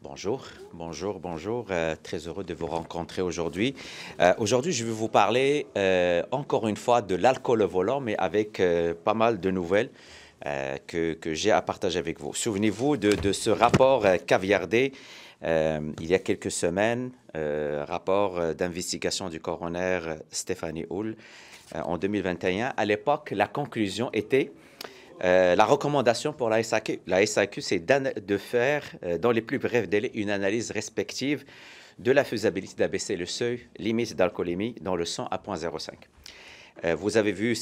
Bonjour, bonjour, bonjour. Très heureux de vous rencontrer aujourd'hui. Aujourd'hui, je vais vous parler encore une fois de l'alcool au volant, mais avec pas mal de nouvelles que j'ai à partager avec vous. Souvenez-vous de ce rapport caviardé il y a quelques semaines, rapport d'investigation du coroner Stéphanie Hull en 2021. À l'époque, la conclusion était la recommandation pour la SAQ. La SAQ, c'est de faire, dans les plus brefs délais, une analyse respective de la faisabilité d'abaisser le seuil limite d'alcoolémie dans le sang à 0,05. Vous avez vu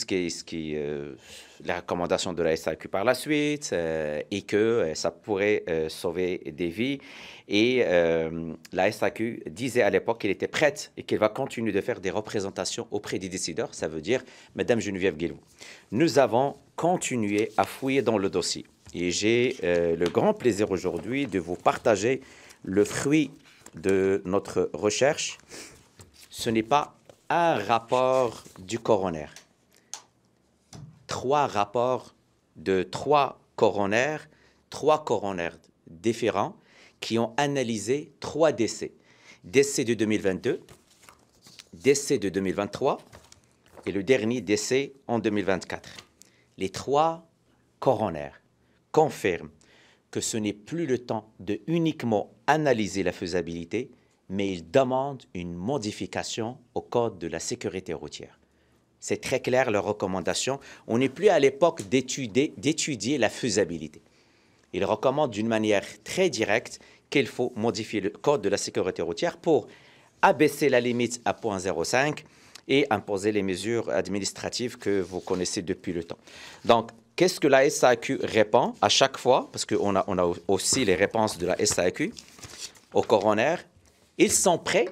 la recommandation de la SAQ par la suite et que ça pourrait sauver des vies. Et la SAQ disait à l'époque qu'elle était prête et qu'elle va continuer de faire des représentations auprès des décideurs. Ça veut dire Mme Geneviève Guilbault. Nous avons continué à fouiller dans le dossier. Et j'ai le grand plaisir aujourd'hui de vous partager le fruit de notre recherche. Ce n'est pas un rapport du coroner. 3 rapports de 3 coroners différents qui ont analysé 3 décès. Décès de 2022, décès de 2023 et le dernier décès en 2024. Les 3 coroners confirment que ce n'est plus le temps de uniquement analyser la faisabilité, mais ils demandent une modification au Code de la sécurité routière. C'est très clair, leur recommandation. On n'est plus à l'époque d'étudier la faisabilité. Ils recommandent d'une manière très directe qu'il faut modifier le Code de la sécurité routière pour abaisser la limite à 0,05 et imposer les mesures administratives que vous connaissez depuis le temps. Donc, qu'est-ce que la SAQ répond à chaque fois? Parce qu'on a aussi les réponses de la SAQ au coroner. Ils sont prêts,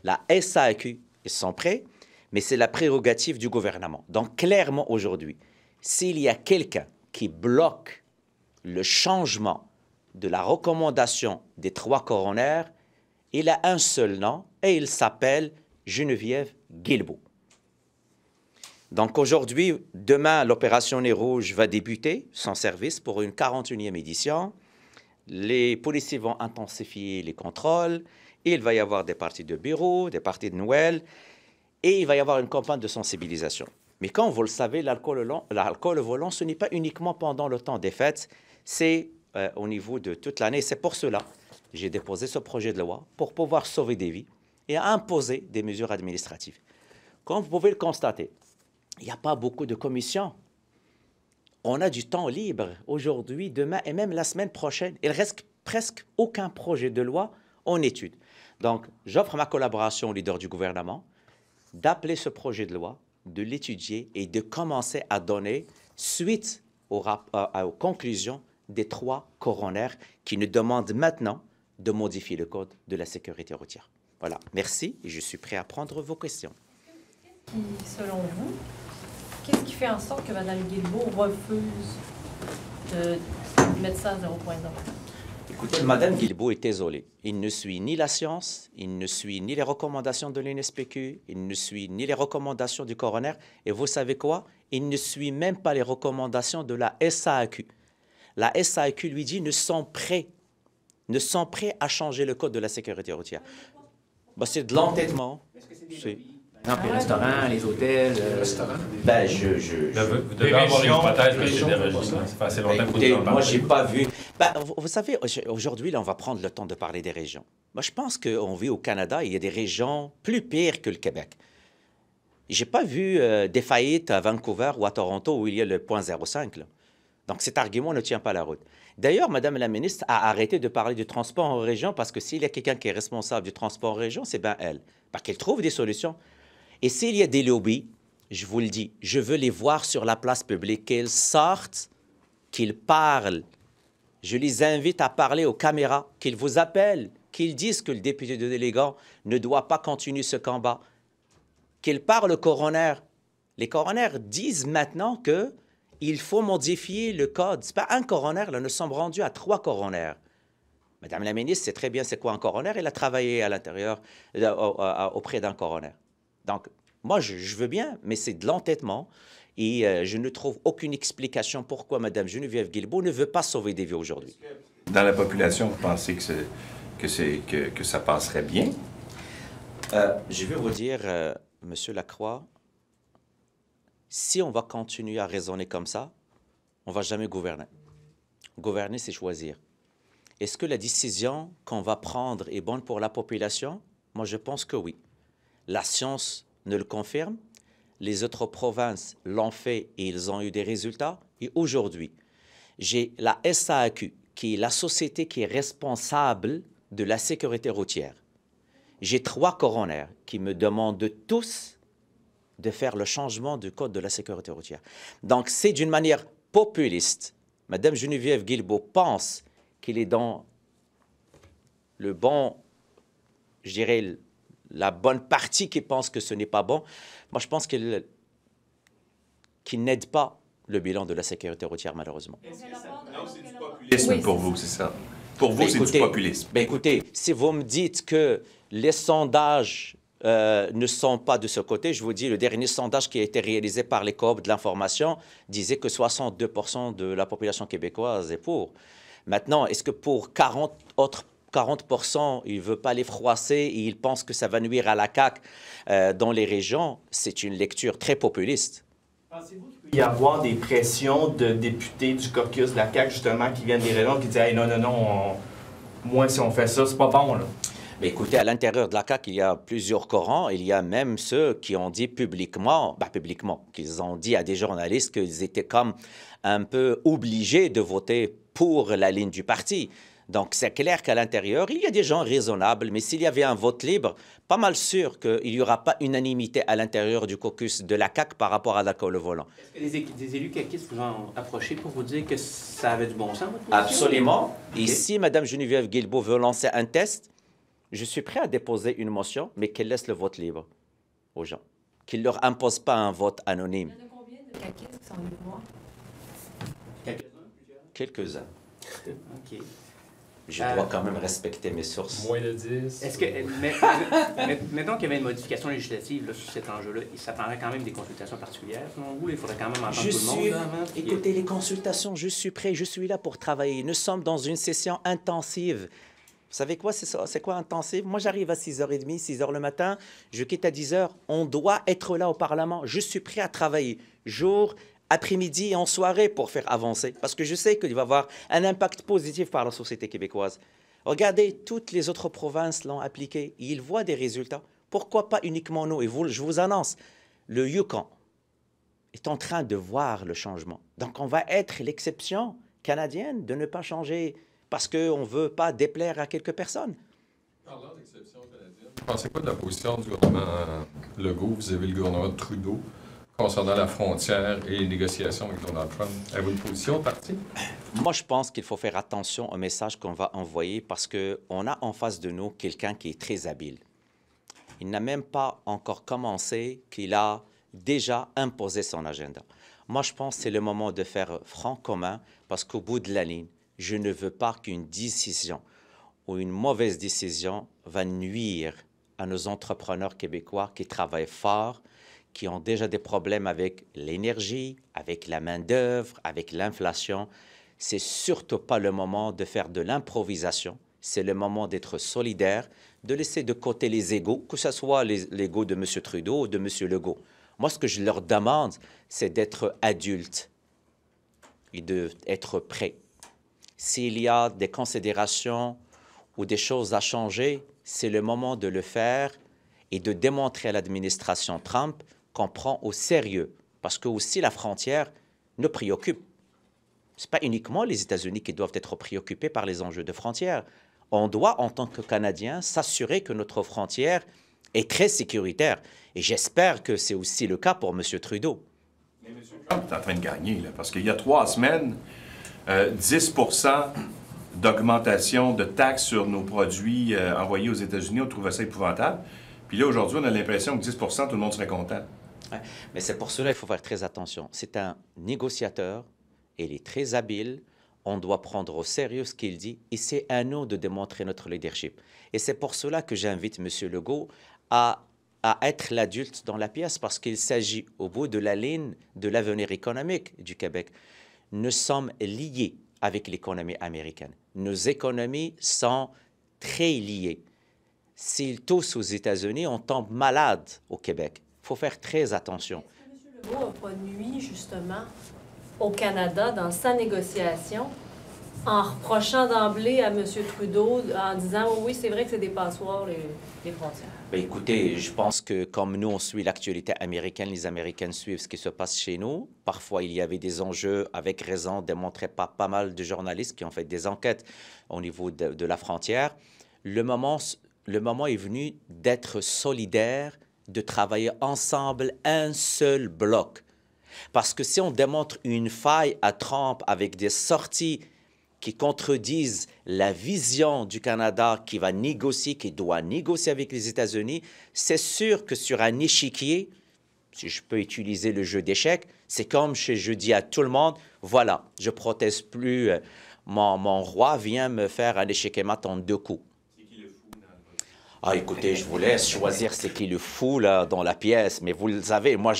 la SAQ, ils sont prêts, mais c'est la prérogative du gouvernement. Donc, clairement, aujourd'hui, s'il y a quelqu'un qui bloque le changement de la recommandation des 3 coroners, il a un seul nom et il s'appelle Geneviève Guilbault. Donc, aujourd'hui, demain, l'opération Nez Rouge va débuter son service pour une 41e édition. Les policiers vont intensifier les contrôles. Il va y avoir des parties de bureau, des parties de Noël, et il va y avoir une campagne de sensibilisation. Mais comme vous le savez, l'alcool au volant, ce n'est pas uniquement pendant le temps des fêtes, c'est au niveau de toute l'année. C'est pour cela que j'ai déposé ce projet de loi pour pouvoir sauver des vies et imposer des mesures administratives. Comme vous pouvez le constater, il n'y a pas beaucoup de commissions. On a du temps libre aujourd'hui, demain et même la semaine prochaine. Il reste presque aucun projet de loi en étude. Donc, j'offre ma collaboration au leader du gouvernement d'appeler ce projet de loi, de l'étudier et de commencer à donner suite aux conclusions des 3 coroners qui nous demandent maintenant de modifier le Code de la sécurité routière. Voilà, merci et je suis prêt à prendre vos questions. Et selon vous, qu'est-ce qui fait en sorte que Mme Guilbault refuse de mettre ça à 0,0? Écoutez, Mme Guilbault est désolée. Il ne suit ni la science, il ne suit ni les recommandations de l'INSPQ, il ne suit ni les recommandations du coroner. Et vous savez quoi? Il ne suit même pas les recommandations de la SAQ. La SAQ lui dit ne sont prêts à changer le Code de la sécurité routière. Ben, c'est de l'entêtement. Par exemple, les restaurants, les hôtels... Ben, Vous devez avoir une hypothèse, M. Desrosiers. Ça fait assez longtemps que vous en parlez. Moi, je n'ai pas vu. Ben, vous savez, aujourd'hui, là, on va prendre le temps de parler des régions. Moi, je pense qu'on vit au Canada, il y a des régions plus pires que le Québec. Je n'ai pas vu des faillites à Vancouver ou à Toronto où il y a le 0,05. Là. Donc, cet argument ne tient pas la route. D'ailleurs, Mme la ministre a arrêté de parler du transport en région parce que s'il y a quelqu'un qui est responsable du transport en région, c'est bien elle. Parce qu'elle trouve des solutions. Et s'il y a des lobbies, je vous le dis, je veux les voir sur la place publique, qu'ils sortent, qu'ils parlent. Je les invite à parler aux caméras, qu'ils vous appellent, qu'ils disent que le député de Délégant ne doit pas continuer ce combat, qu'ils parlent au coroner. Les coroners disent maintenant qu'il faut modifier le code. Ce n'est pas un coroner, là, nous sommes rendus à 3 coroners. Madame la ministre sait très bien c'est quoi un coroner. Elle a travaillé à l'intérieur, auprès d'un coroner. Donc, moi, je veux bien, mais c'est de l'entêtement. Et je ne trouve aucune explication pourquoi Mme Geneviève Guilbault ne veut pas sauver des vies aujourd'hui. dans la population, vous pensez que ça passerait bien? Je vais vous dire, Monsieur Lacroix, si on va continuer à raisonner comme ça, on ne va jamais gouverner. Gouverner, c'est choisir. Est-ce que la décision qu'on va prendre est bonne pour la population? Moi, je pense que oui. La science ne le confirme. Les autres provinces l'ont fait et ils ont eu des résultats. Et aujourd'hui, j'ai la SAAQ, qui est la société qui est responsable de la sécurité routière. J'ai 3 coronaires qui me demandent tous de faire le changement du code de la sécurité routière. Donc, c'est d'une manière populiste. Madame Geneviève Guilbeault pense qu'il est dans le bon, je dirais, la bonne partie qui pense que ce n'est pas bon. Moi, je pense qu'il n'aide pas le bilan de la sécurité routière, malheureusement. Non, c'est du populisme pour vous, c'est ça? Pour vous, c'est du populisme. Ben écoutez, si vous me dites que les sondages ne sont pas de ce côté, je vous dis, le dernier sondage qui a été réalisé par les Coop de l'information disait que 62% de la population québécoise est pour. Maintenant, est-ce que pour 40%, il ne veut pas les froisser et il pense que ça va nuire à la CAQ dans les régions? C'est une lecture très populiste. Pensez-vous qu'il peut y avoir des pressions de députés du caucus de la CAQ, justement, qui viennent des régions qui disent hey, « Non, moi, si on fait ça, c'est pas bon, là. » Mais écoutez, à l'intérieur de la CAQ, il y a plusieurs courants. Il y a même ceux qui ont dit publiquement, qu'ils ont dit à des journalistes qu'ils étaient comme un peu obligés de voter pour la ligne du parti. Donc, c'est clair qu'à l'intérieur, il y a des gens raisonnables, mais s'il y avait un vote libre, pas mal sûr qu'il n'y aura pas unanimité à l'intérieur du caucus de la CAQ par rapport à l'alcool au volant. Est-ce que des élus caquistes vous ont approché pour vous dire que ça avait du bon sens, votre position? Absolument. Okay. Et si Mme Geneviève Guilbeault veut lancer un test, je suis prêt à déposer une motion, mais qu'elle laisse le vote libre aux gens. Qu'il ne leur impose pas un vote anonyme. Il y en a combien de caquistes qui sont venus voir? Quelques-uns. OK. Je dois quand même respecter mes sources. Moins de 10. Est-ce que, mettons qu'il y avait une modification législative là, sur cet enjeu-là, ça prendrait quand même des consultations particulières, selon vous? Il faudrait quand même entendre tout le monde. Là, avant, écoutez, les consultations, je suis prêt, je suis là pour travailler. Nous sommes dans une session intensive. Vous savez quoi, c'est quoi intensive? Moi, j'arrive à 6h30, 6h le matin, je quitte à 10h. On doit être là au Parlement. Je suis prêt à travailler jour, après-midi et en soirée pour faire avancer. Parce que je sais qu'il va y avoir un impact positif par la société québécoise. Regardez, toutes les autres provinces l'ont appliqué. Et ils voient des résultats. Pourquoi pas uniquement nous? Et je vous annonce, le Yukon est en train de voir le changement. Donc, on va être l'exception canadienne de ne pas changer parce qu'on ne veut pas déplaire à quelques personnes. Parlant d'exception canadienne, vous pensez quoi de la position du gouvernement Legault vis-à-vis le gouvernement de Trudeau concernant la frontière et les négociations avec Donald Trump? Avez-vous une position partie? Moi, je pense qu'il faut faire attention au message qu'on va envoyer parce qu'on a en face de nous quelqu'un qui est très habile. Il n'a même pas encore commencé qu'il a déjà imposé son agenda. Moi, je pense que c'est le moment de faire front commun parce qu'au bout de la ligne, je ne veux pas qu'une décision ou une mauvaise décision va nuire à nos entrepreneurs québécois qui travaillent fort, qui ont déjà des problèmes avec l'énergie, avec la main-d'œuvre, avec l'inflation. C'est surtout pas le moment de faire de l'improvisation. C'est le moment d'être solidaire, de laisser de côté les égos, que ce soit l'ego de M. Trudeau ou de M. Legault. Moi, ce que je leur demande, c'est d'être adultes et d'être prêts. S'il y a des considérations ou des choses à changer, c'est le moment de le faire et de démontrer à l'administration Trump qu'on prend au sérieux. Parce que aussi la frontière nous préoccupe. Ce n'est pas uniquement les États-Unis qui doivent être préoccupés par les enjeux de frontière. On doit, en tant que Canadiens, s'assurer que notre frontière est très sécuritaire. Et j'espère que c'est aussi le cas pour M. Trudeau. Mais M. Trump est en train de gagner, là, parce qu'il y a 3 semaines, 10 d'augmentation de taxes sur nos produits envoyés aux États-Unis, on trouvait ça épouvantable. Puis là, aujourd'hui, on a l'impression que 10 tout le monde serait content. Ouais, mais c'est pour cela qu'il faut faire très attention. C'est un négociateur, il est très habile, on doit prendre au sérieux ce qu'il dit, et c'est à nous de démontrer notre leadership. Et c'est pour cela que j'invite M. Legault à être l'adulte dans la pièce, parce qu'il s'agit, au bout de la ligne, de l'avenir économique du Québec. Nous sommes liés avec l'économie américaine. Nos économies sont très liées. S'ils toussent aux États-Unis, on tombe malade au Québec. Il faut faire très attention. Est-ce que M. Legault n'a pas nuit, justement, au Canada dans sa négociation en reprochant d'emblée à M. Trudeau en disant oh, « Oui, c'est vrai que c'est des passoires, les frontières. » Bien, écoutez, je pense que comme nous, on suit l'actualité américaine, les Américains suivent ce qui se passe chez nous. Parfois, il y avait des enjeux, avec raison, démontrés par pas mal de journalistes qui ont fait des enquêtes au niveau de la frontière. Le moment est venu d'être solidaire, de travailler ensemble, un seul bloc. Parce que si on démontre une faille à Trump avec des sorties qui contredisent la vision du Canada qui va négocier, qui doit négocier avec les États-Unis, c'est sûr que sur un échiquier, si je peux utiliser le jeu d'échecs, c'est comme je dis à tout le monde, voilà, je ne proteste plus, mon roi vient me faire un échiquier mat en 2 coups. Ah, écoutez, je vous laisse choisir c'est qui le fou là, dans la pièce, mais vous le savez, moi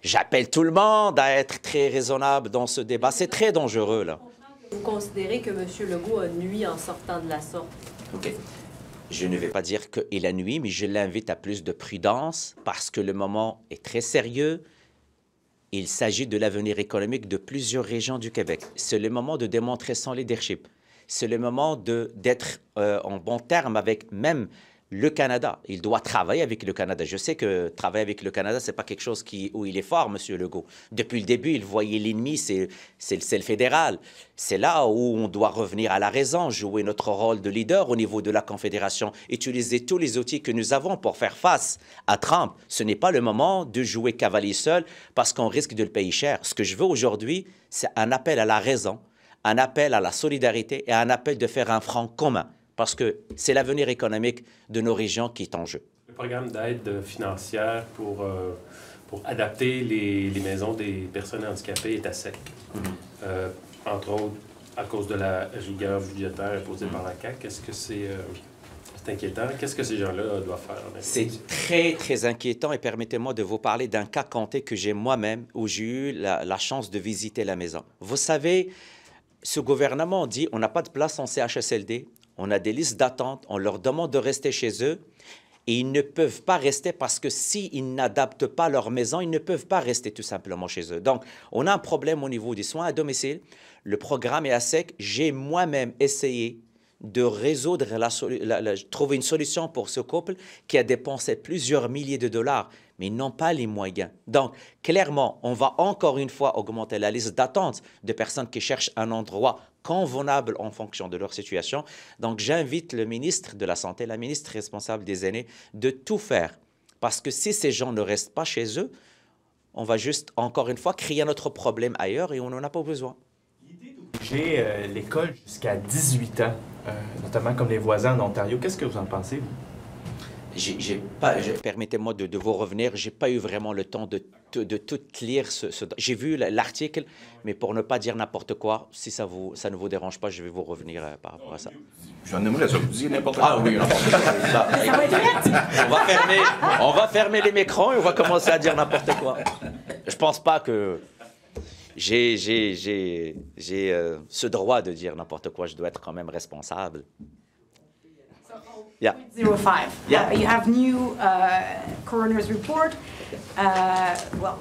j'appelle tout le monde à être très raisonnable dans ce débat. C'est très dangereux là. Vous considérez que M. Legault a nuit en sortant de la sorte? OK. Je ne vais pas dire qu'il a nuit, mais je l'invite à plus de prudence parce que le moment est très sérieux. Il s'agit de l'avenir économique de plusieurs régions du Québec. C'est le moment de démontrer son leadership. C'est le moment d'être en bon terme avec même le Canada. Il doit travailler avec le Canada. Je sais que travailler avec le Canada, ce n'est pas quelque chose où il est fort, M. Legault. Depuis le début, il voyait l'ennemi, c'est le fédéral. C'est là où on doit revenir à la raison, jouer notre rôle de leader au niveau de la Confédération, utiliser tous les outils que nous avons pour faire face à Trump. Ce n'est pas le moment de jouer cavalier seul parce qu'on risque de le payer cher. Ce que je veux aujourd'hui, c'est un appel à la raison, un appel à la solidarité et un appel de faire un front commun. Parce que c'est l'avenir économique de nos régions qui est en jeu. Le programme d'aide financière pour adapter les maisons des personnes handicapées est à sec. Entre autres, à cause de la rigueur budgétaire imposée par la CAQ. Est-ce que c'est inquiétant? Qu'est-ce que ces gens-là doivent faire? C'est très, très inquiétant et permettez-moi de vous parler d'un cas concret que j'ai moi-même, où j'ai eu la chance de visiter la maison. Vous savez, ce gouvernement dit on n'a pas de place en CHSLD. On a des listes d'attente, on leur demande de rester chez eux et ils ne peuvent pas rester parce que s'ils n'adaptent pas leur maison, ils ne peuvent pas rester tout simplement chez eux. Donc, on a un problème au niveau des soins à domicile. Le programme est à sec. J'ai moi-même essayé de résoudre, trouver une solution pour ce couple qui a dépensé plusieurs milliers de dollars, mais ils n'ont pas les moyens. Donc, clairement, on va encore une fois augmenter la liste d'attente de personnes qui cherchent un endroit convenable en fonction de leur situation. Donc, j'invite le ministre de la Santé, la ministre responsable des aînés, de tout faire. Parce que si ces gens ne restent pas chez eux, on va juste, encore une fois, créer notre problème ailleurs et on n'en a pas besoin. J'ai l'école jusqu'à 18 ans, notamment comme les voisins en Ontario. Qu'est-ce que vous en pensez, vous? Permettez-moi de vous revenir, je n'ai pas eu vraiment le temps de tout lire. J'ai vu l'article, mais pour ne pas dire n'importe quoi, si ça ne vous dérange pas, je vais vous revenir par rapport à ça. J'en aimerais ça, vous disiez n'importe quoi. Ah oui, n'importe quoi. On va fermer les micros et on va commencer à dire n'importe quoi. Je ne pense pas que j'ai ce droit de dire n'importe quoi. Je dois être quand même responsable. Yeah. 0.05. Yeah. You have new coroner's report.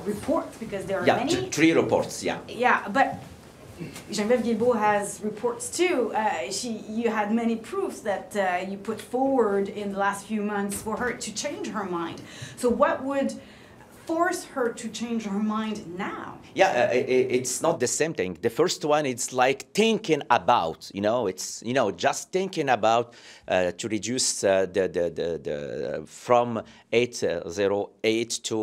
Reports because there are many. 3 reports, yeah. Yeah, but Geneviève Guilbeault has reports too. You had many proofs that you put forward in the last few months for her to change her mind. So what would force her to change her mind now? Yeah, it's not the same thing. The first one, it's like thinking about, it's, just thinking about to reduce from 8.08 to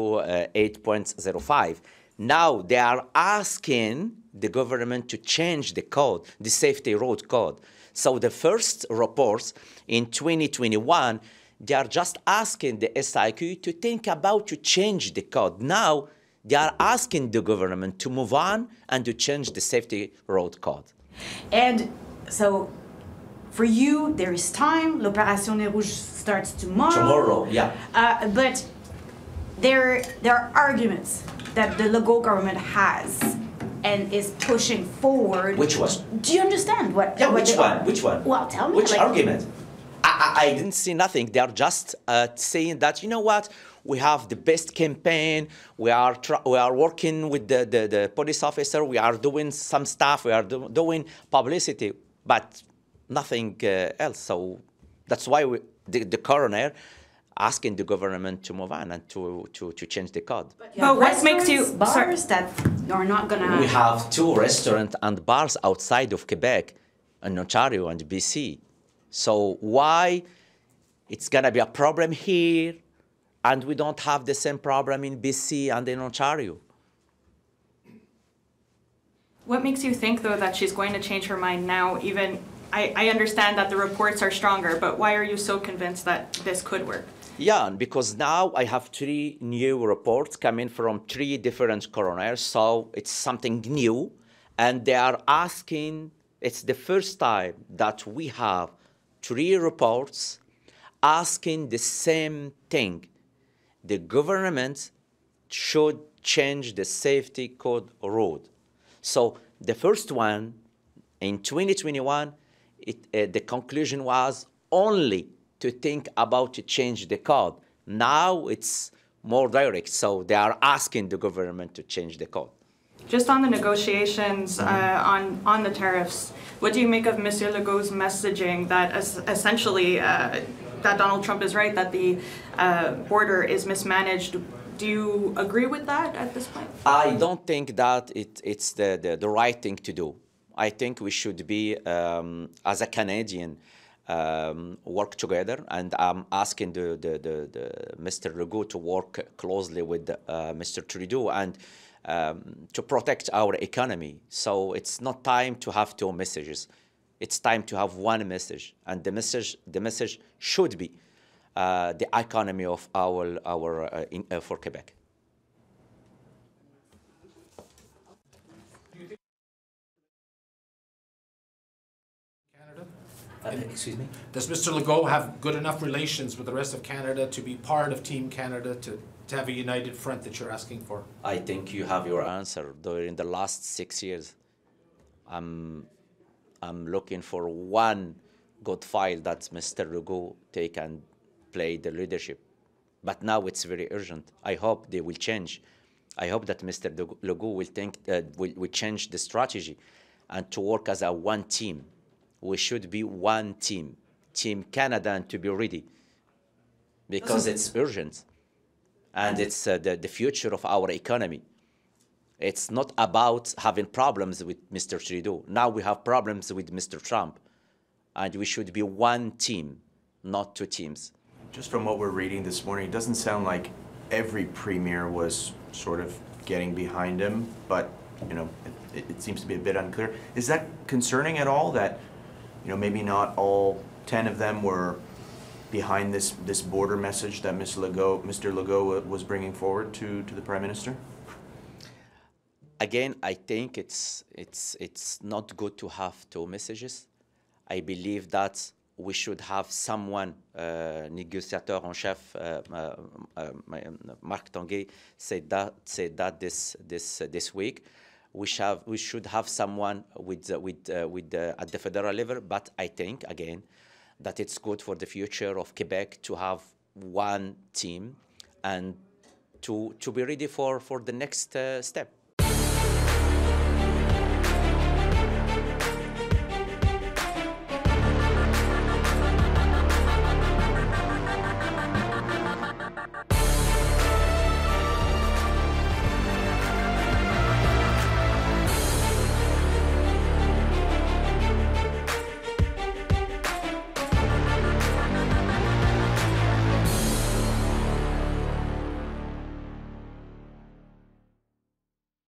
8.05. Now they are asking the government to change the code, the safety road code. So the first reports in 2021, they are just asking the SIQ to think about to change the code. Now, they are asking the government to move on and to change the safety road code. And so, for you, there is time. L'Opération Nez Rouge starts tomorrow. Tomorrow, yeah. But there are arguments that the Legault government has and is pushing forward. Which one? Do you understand what? Yeah, what which they- one? Which one? Well, tell me. Which like- argument? I didn't see nothing. They are just saying that, you know what, we have the best campaign, we are working with the police officer, we are doing some stuff, we are doing publicity, but nothing else. So that's why the coroner asking the government to move on and to change the code. But what makes you- bars that are not gonna? We have 2 restaurants and bars outside of Quebec, in Ontario and BC. So why it's gonna be a problem here and we don't have the same problem in BC and in Ontario? What makes you think, though, that she's going to change her mind now? Even I understand that the reports are stronger, but why are you so convinced that this could work? Yeah, because now I have 3 new reports coming from 3 different coroners, so it's something new, and they are asking, it's the first time that we have 3 reports asking the same thing. The government should change the safety code road. So the first one, in 2021, the conclusion was only to think about to change the code. Now it's more direct, so they are asking the government to change the code. Just on the negotiations on the tariffs, what do you make of Monsieur Legault's messaging that essentially that Donald Trump is right, that the border is mismanaged? Do you agree with that at this point? I don't think that it's the right thing to do. I think we should be, as a Canadian, work together, and I'm asking the Mr. Legault to work closely with Mr. Trudeau and to protect our economy. So it's not time to have 2 messages. It's time to have 1 message, and the message should be the economy of for Quebec. Excuse me? Does Mr. Legault have good enough relations with the rest of Canada to be part of Team Canada, to have a united front that you're asking for? I think you have your answer. During the last 6 years, I'm looking for 1 good file that Mr. Legault take and play the leadership. But now it's very urgent. I hope they will change. I hope that Mr. Legault will think will change the strategy and to work as a 1 team. We should be 1 team, Team Canada, and to be ready, because it's urgent, and it's the future of our economy. It's not about having problems with Mr. Trudeau. Now we have problems with Mr. Trump, and we should be 1 team, not 2 teams. Just from what we're reading this morning, it doesn't sound like every premier was sort of getting behind him, but you know, it seems to be a bit unclear. Is that concerning at all, that maybe not all 10 of them were behind this border message that Mr. Legault was bringing forward to the Prime Minister? Again, I think it's not good to have 2 messages. I believe that we should have someone, négociateur en chef, Marc Tanguay said that this week. We should have someone at the federal level, but I think, again, that it's good for the future of Quebec to have 1 team and to be ready for the next step.